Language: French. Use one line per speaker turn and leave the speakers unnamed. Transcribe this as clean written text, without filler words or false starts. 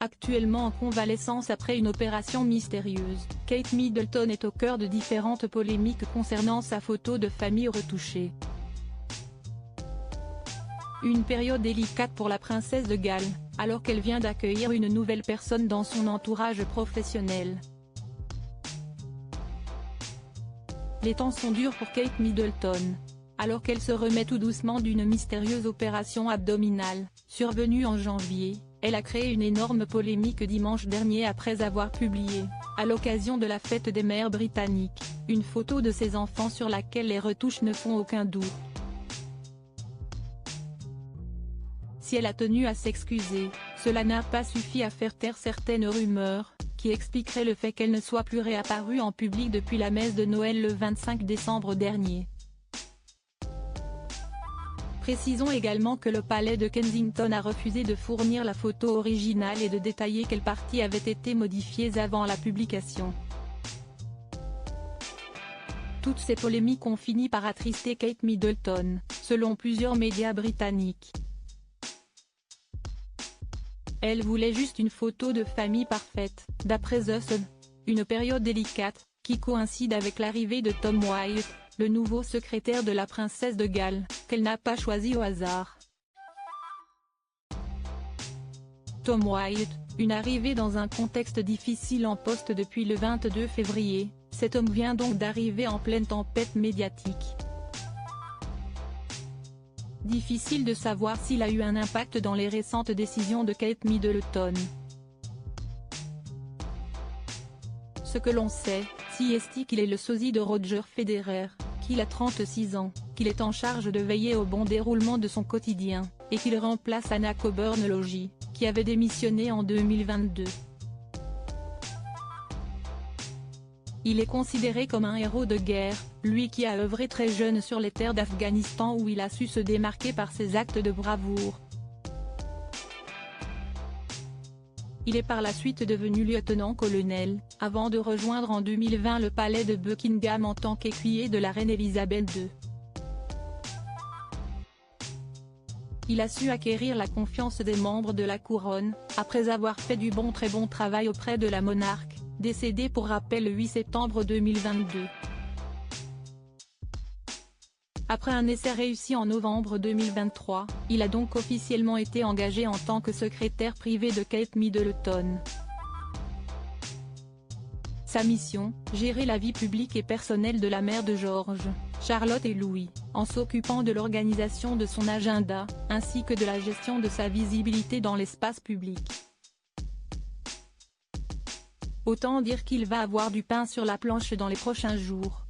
Actuellement en convalescence après une opération mystérieuse, Kate Middleton est au cœur de différentes polémiques concernant sa photo de famille retouchée. Une période délicate pour la princesse de Galles, alors qu'elle vient d'accueillir une nouvelle personne dans son entourage professionnel. Les temps sont durs pour Kate Middleton. Alors qu'elle se remet tout doucement d'une mystérieuse opération abdominale, survenue en janvier, elle a créé une énorme polémique dimanche dernier après avoir publié, à l'occasion de la fête des mères britanniques, une photo de ses enfants sur laquelle les retouches ne font aucun doute. Si elle a tenu à s'excuser, cela n'a pas suffi à faire taire certaines rumeurs, qui expliqueraient le fait qu'elle ne soit plus réapparue en public depuis la messe de Noël le 25 décembre dernier. Précisons également que le palais de Kensington a refusé de fournir la photo originale et de détailler quelles parties avaient été modifiées avant la publication. Toutes ces polémiques ont fini par attrister Kate Middleton, selon plusieurs médias britanniques. Elle voulait juste une photo de famille parfaite, d'après The Sun. Une période délicate, qui coïncide avec l'arrivée de Tom Wyatt, le nouveau secrétaire de la princesse de Galles, qu'elle n'a pas choisi au hasard. Tom Wyatt, une arrivée dans un contexte difficile en poste depuis le 22 février, cet homme vient donc d'arriver en pleine tempête médiatique. Difficile de savoir s'il a eu un impact dans les récentes décisions de Kate Middleton. Ce que l'on sait, c'est qu'il est le sosie de Roger Federer, qu'il a 36 ans, qu'il est en charge de veiller au bon déroulement de son quotidien, et qu'il remplace Anna Coburn-Logie, qui avait démissionné en 2022. Il est considéré comme un héros de guerre, lui qui a œuvré très jeune sur les terres d'Afghanistan où il a su se démarquer par ses actes de bravoure. Il est par la suite devenu lieutenant-colonel, avant de rejoindre en 2020 le palais de Buckingham en tant qu'écuyer de la reine Elisabeth II. Il a su acquérir la confiance des membres de la couronne, après avoir fait du très bon travail auprès de la monarque, décédée pour rappel le 8 septembre 2022. Après un essai réussi en novembre 2023, il a donc officiellement été engagé en tant que secrétaire privé de Kate Middleton. Sa mission, gérer la vie publique et personnelle de la mère de George, Charlotte et Louis, en s'occupant de l'organisation de son agenda, ainsi que de la gestion de sa visibilité dans l'espace public. Autant dire qu'il va avoir du pain sur la planche dans les prochains jours.